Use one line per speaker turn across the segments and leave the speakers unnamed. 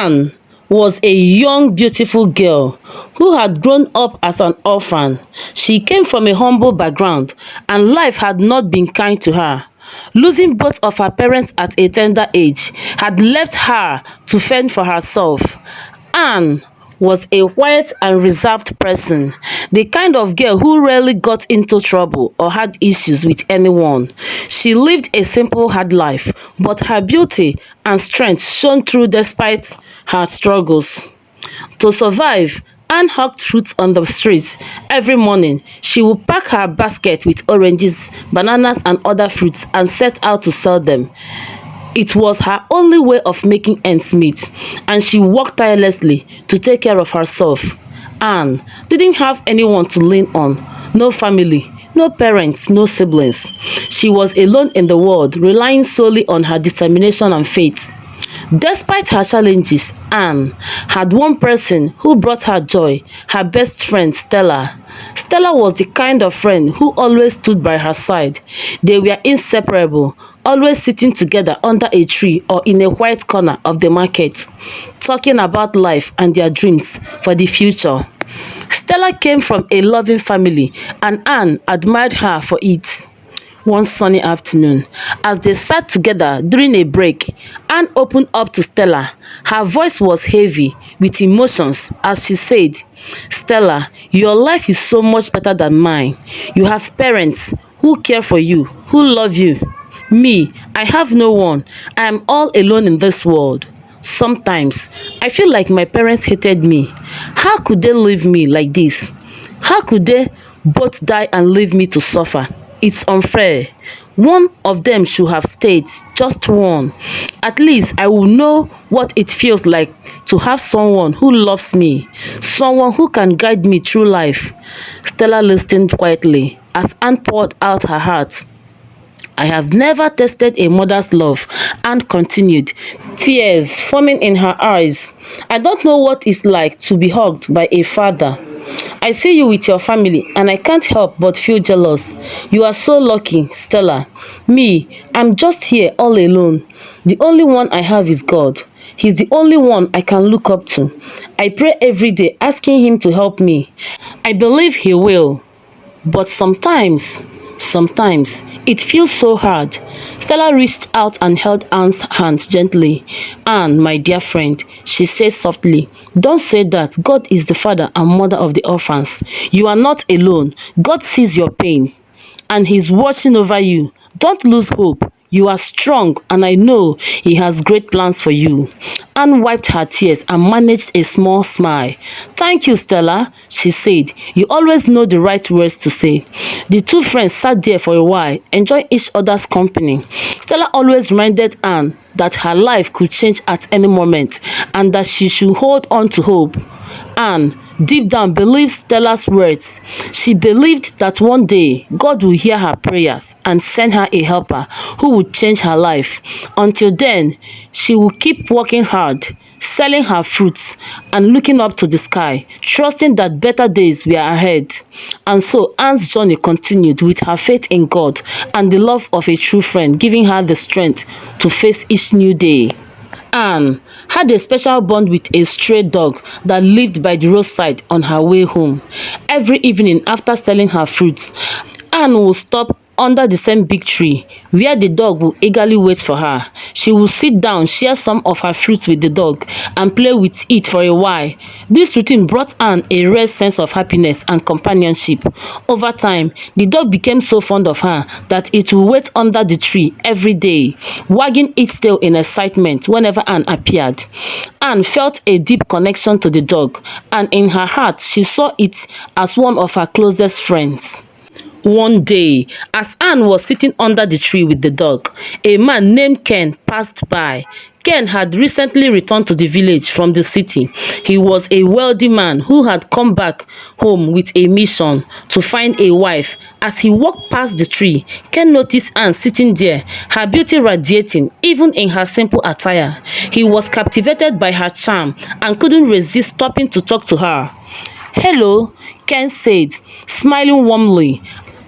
Anne was a young, beautiful girl who had grown up as an orphan. She came from a humble background, and life had not been kind to her. Losing both of her parents at a tender age had left her to fend for herself. Anne was a quiet and reserved person, the kind of girl who rarely got into trouble or had issues with anyone. She lived a simple hard life, but her beauty and strength shone through despite her struggles. To survive, Anne hawked fruits on the streets. Every morning, she would pack her basket with oranges, bananas and other fruits and set out to sell them. It was her only way of making ends meet, and she worked tirelessly to take care of herself. Anne didn't have anyone to lean on, no family, no parents, no siblings. She was alone in the world, relying solely on her determination and faith. Despite her challenges, Anne had one person who brought her joy, her best friend Stella. Stella was the kind of friend who always stood by her side. They were inseparable, always sitting together under a tree or in a quiet corner of the market, talking about life and their dreams for the future. Stella came from a loving family, and Anne admired her for it. One sunny afternoon, as they sat together during a break, Anne opened up to Stella. Her voice was heavy with emotions as she said, "Stella, your life is so much better than mine. You have parents who care for you, who love you. Me, I have no one. I am all alone in this world. Sometimes, I feel like my parents hated me. How could they leave me like this? How could they both die and leave me to suffer? It's unfair. One of them should have stayed, just one. At least I will know what it feels like to have someone who loves me, someone who can guide me through life." Stella listened quietly as Anne poured out her heart. "I have never tasted a mother's love," Anne continued, tears forming in her eyes. "I don't know what it's like to be hugged by a father. I see you with your family and I can't help but feel jealous. You are so lucky, Stella. Me, I'm just here all alone. The only one I have is God. He's the only one I can look up to. I pray every day asking him to help me. I believe he will. But sometimes, it feels so hard." Stella reached out and held Anne's hand gently. "Anne, my dear friend," she said softly, "don't say that. God is the father and mother of the orphans. You are not alone. God sees your pain and he's watching over you. Don't lose hope. You are strong and I know he has great plans for you." Anne wiped her tears and managed a small smile. "Thank you, Stella," she said. "You always know the right words to say." The two friends sat there for a while, enjoying each other's company. Stella always reminded Anne that her life could change at any moment and that she should hold on to hope. Anne deep down believed Stella's words. She believed that one day God will hear her prayers and send her a helper who would change her life. Until then, she will keep working hard, selling her fruits and looking up to the sky, trusting that better days were ahead. And so Anne's journey continued with her faith in God and the love of a true friend giving her the strength to face each new day. Anne had a special bond with a stray dog that lived by the roadside on her way home. Every evening after selling her fruits, Anne would stop under the same big tree where the dog would eagerly wait for her. She would sit down, share some of her fruits with the dog, and play with it for a while. This routine brought Anne a rare sense of happiness and companionship. Over time, the dog became so fond of her that it would wait under the tree every day, wagging its tail in excitement whenever Anne appeared. Anne felt a deep connection to the dog, and in her heart, she saw it as one of her closest friends. One day, as Anne was sitting under the tree with the dog, a man named Ken passed by. Ken had recently returned to the village from the city. He was a wealthy man who had come back home with a mission to find a wife. As he walked past the tree, Ken noticed Anne sitting there, her beauty radiating even in her simple attire. He was captivated by her charm and couldn't resist stopping to talk to her. "Hello," Ken said, smiling warmly.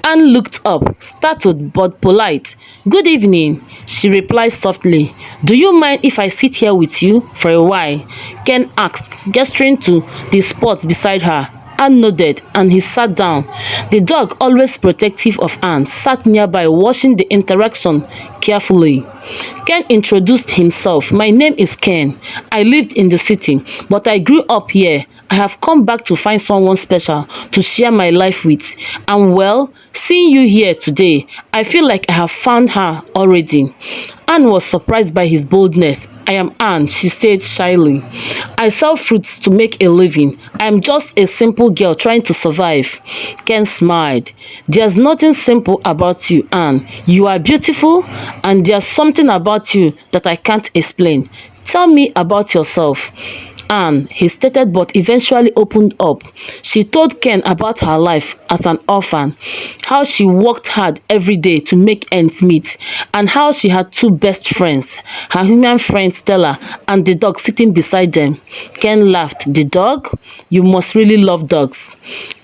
Anne looked up, startled but polite. "Good evening," she replied softly. "Do you mind if I sit here with you for a while?" Ken asked, gesturing to the spot beside her. Anne nodded and he sat down. The dog, always protective of Anne, sat nearby watching the interaction carefully. Ken introduced himself. "My name is Ken. I lived in the city, but I grew up here. I have come back to find someone special to share my life with. And well, seeing you here today, I feel like I have found her already." Anne was surprised by his boldness. "I am Anne," she said shyly. "I sell fruits to make a living. I am just a simple girl trying to survive." Ken smiled. "There's nothing simple about you, Anne. You are beautiful, and there's something about you that I can't explain. Tell me about yourself." Anne hesitated but eventually opened up. She told Ken about her life as an orphan, how she worked hard every day to make ends meet, and how she had two best friends, her human friend Stella and the dog sitting beside them. Ken laughed. "The dog? You must really love dogs."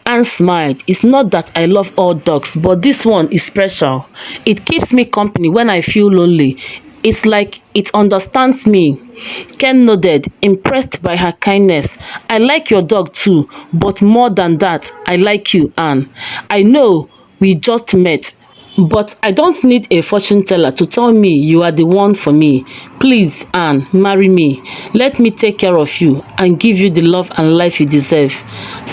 Anne smiled. "It's not that I love all dogs, but this one is special. It keeps me company when I feel lonely. It's like it understands me." Ken nodded, impressed by her kindness. "I like your dog too, but more than that, I like you, Anne. I know we just met, but I don't need a fortune teller to tell me you are the one for me. Please, Anne, marry me. Let me take care of you and give you the love and life you deserve."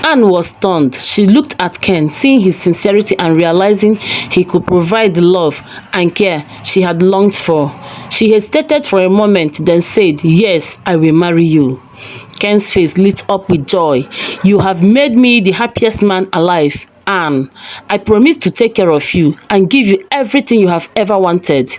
Anne was stunned. She looked at Ken, seeing his sincerity and realizing he could provide the love and care she had longed for. She hesitated for a moment, then said, "Yes, I will marry you." Ken's face lit up with joy. "You have made me the happiest man alive, Anne. I promise to take care of you and give you everything you have ever wanted."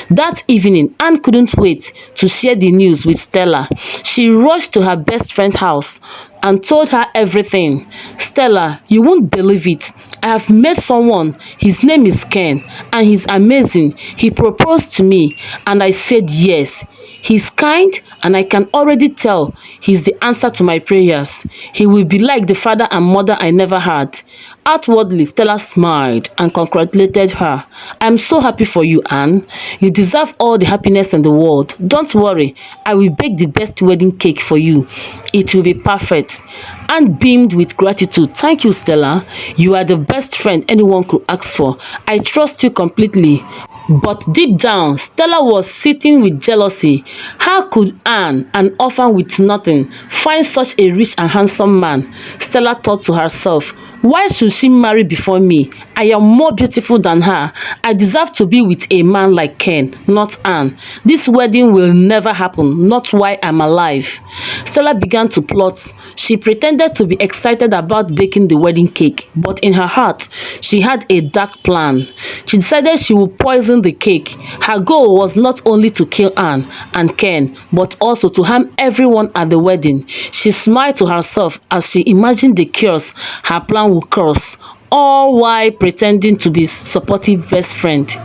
That evening, Anne couldn't wait to share the news with Stella. She rushed to her best friend's house and told her everything. "Stella, you won't believe it. I have met someone. His name is Ken, and he's amazing. He proposed to me, and I said yes. He's kind, and I can already tell he's the answer to my prayers. He will be like the father and mother I never had." Outwardly, Stella smiled and congratulated her. "I'm so happy for you, Anne. You deserve all the happiness in the world. Don't worry, I will bake the best wedding cake for you. It will be perfect." Anne beamed with gratitude. "Thank you, Stella. You are the best friend anyone could ask for. I trust you completely." But deep down, Stella was sitting with jealousy. How could Anne, an orphan with nothing, find such a rich and handsome man? Stella thought to herself, "Why should she marry before me? I am more beautiful than her. I deserve to be with a man like Ken, not Anne. This wedding will never happen, not while I'm alive." Stella began to plot. She pretended to be excited about baking the wedding cake, but in her heart, she had a dark plan. She decided she would poison the cake. Her goal was not only to kill Anne and Ken, but also to harm everyone at the wedding. She smiled to herself as she imagined the chaos her plan would cause, all while pretending to be supportive best friend.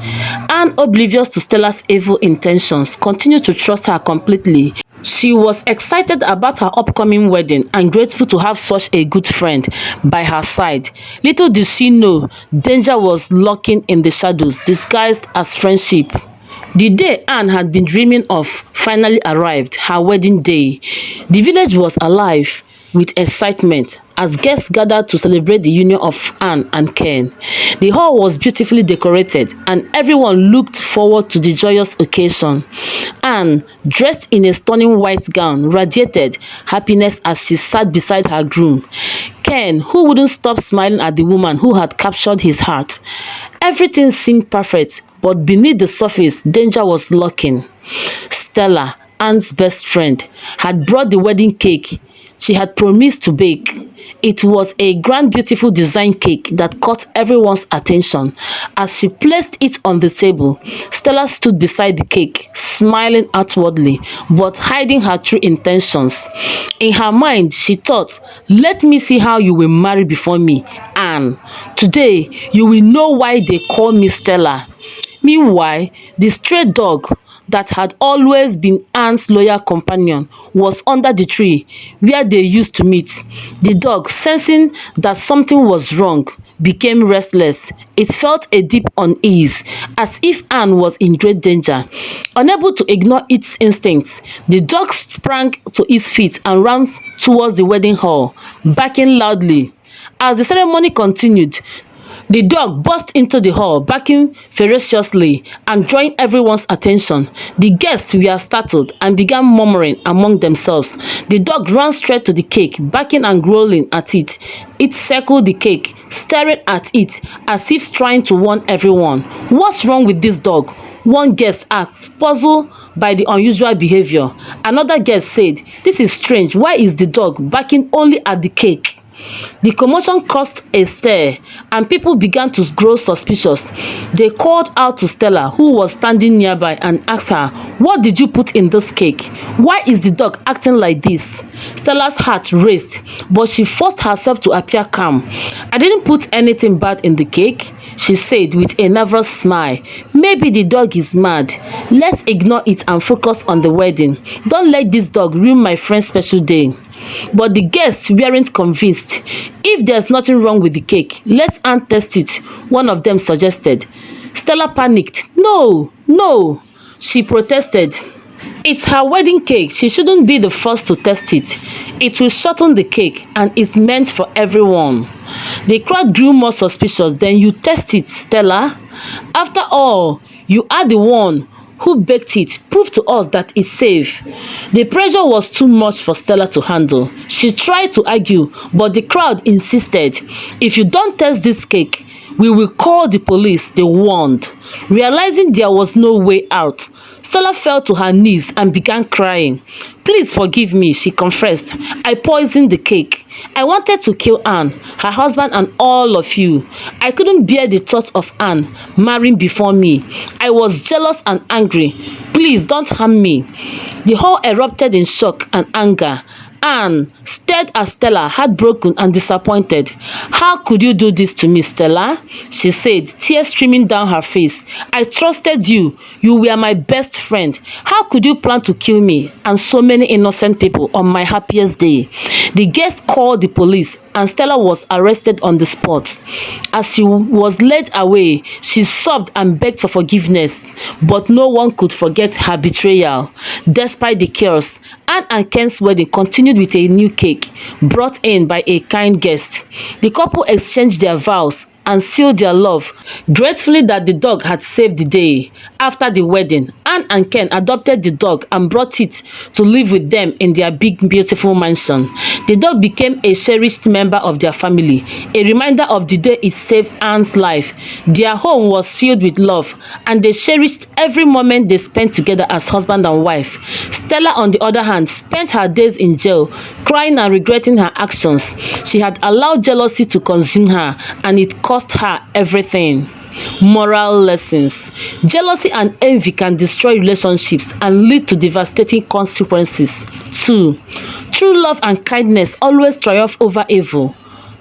Anne, oblivious to Stella's evil intentions, continued to trust her completely. She was excited about her upcoming wedding and grateful to have such a good friend by her side. Little did she know, danger was lurking in the shadows, disguised as friendship. The day Anne had been dreaming of finally arrived, her wedding day. The village was alive with excitement as guests gathered to celebrate the union of Anne and Ken. The hall was beautifully decorated and everyone looked forward to the joyous occasion. Anne, dressed in a stunning white gown, radiated happiness as she sat beside her groom, Ken, who wouldn't stop smiling at the woman who had captured his heart. Everything seemed perfect, but beneath the surface, danger was lurking. Stella, Anne's best friend, had brought the wedding cake she had promised to bake. It was a grand, beautiful design cake that caught everyone's attention. As she placed it on the table, Stella stood beside the cake, smiling outwardly, but hiding her true intentions. In her mind, she thought, "Let me see how you will marry before me, Anne. Today, you will know why they call me Stella." Meanwhile, the stray dog, that had always been Anne's loyal companion, was under the tree where they used to meet. The dog, sensing that something was wrong, became restless. It felt a deep unease, as if Anne was in great danger. Unable to ignore its instincts, the dog sprang to its feet and ran towards the wedding hall, barking loudly. As the ceremony continued, the dog burst into the hall, barking ferociously and drawing everyone's attention. The guests were startled and began murmuring among themselves. The dog ran straight to the cake, barking and growling at it. It circled the cake, staring at it as if trying to warn everyone. "What's wrong with this dog?" one guest asked, puzzled by the unusual behavior. Another guest said, "This is strange. Why is the dog barking only at the cake?" The commotion caused a stir, and people began to grow suspicious. They called out to Stella, who was standing nearby, and asked her, "What did you put in this cake? Why is the dog acting like this?" Stella's heart raced, but she forced herself to appear calm. "I didn't put anything bad in the cake," she said with a nervous smile. "Maybe the dog is mad. Let's ignore it and focus on the wedding. Don't let this dog ruin my friend's special day." But the guests weren't convinced. "If there's nothing wrong with the cake, let's test it," one of them suggested. Stella panicked. "No, no," she protested. "It's her wedding cake. She shouldn't be the first to test it. It will shorten the cake and it's meant for everyone." The crowd grew more suspicious. "Then you test it, Stella. After all, you are the one who baked it. Prove to us that it's safe." The pressure was too much for Stella to handle. She tried to argue, but the crowd insisted. "If you don't test this cake, we will call the police," they warned. Realizing there was no way out, Stella fell to her knees and began crying. "Please forgive me," she confessed. "I poisoned the cake. I wanted to kill Anne, her husband, and all of you. I couldn't bear the thought of Anne marrying before me. I was jealous and angry. Please don't harm me." The hall erupted in shock and anger. Anne stared at Stella, heartbroken and disappointed. "How could you do this to me, Stella?" she said, tears streaming down her face. "I trusted you. You were my best friend. How could you plan to kill me and so many innocent people on my happiest day?" The guests called the police, and Stella was arrested on the spot. As she was led away, she sobbed and begged for forgiveness, but no one could forget her betrayal. Despite the chaos, Anne and Ken's wedding continued with a new cake brought in by a kind guest. The couple exchanged their vows and sealed their love, gratefully that the dog had saved the day. After the wedding, Anne and Ken adopted the dog and brought it to live with them in their big, beautiful mansion. The dog became a cherished member of their family, a reminder of the day it saved Anne's life. Their home was filled with love, and they cherished every moment they spent together as husband and wife. Stella, on the other hand, spent her days in jail, crying and regretting her actions. She had allowed jealousy to consume her, and it cost her everything. Moral lessons. Jealousy and envy can destroy relationships and lead to devastating consequences. 2. True love and kindness always triumph over evil.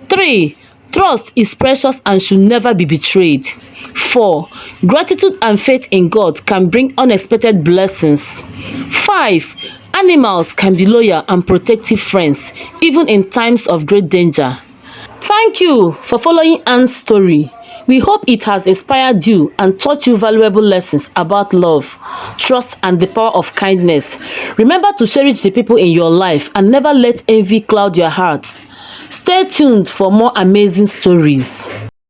3. Trust is precious and should never be betrayed. 4. Gratitude and faith in God can bring unexpected blessings. 5. Animals can be loyal and protective friends, even in times of great danger. Thank you for following Anne's story. We hope it has inspired you and taught you valuable lessons about love, trust, and the power of kindness. Remember to cherish the people in your life and never let envy cloud your heart. Stay tuned for more amazing stories.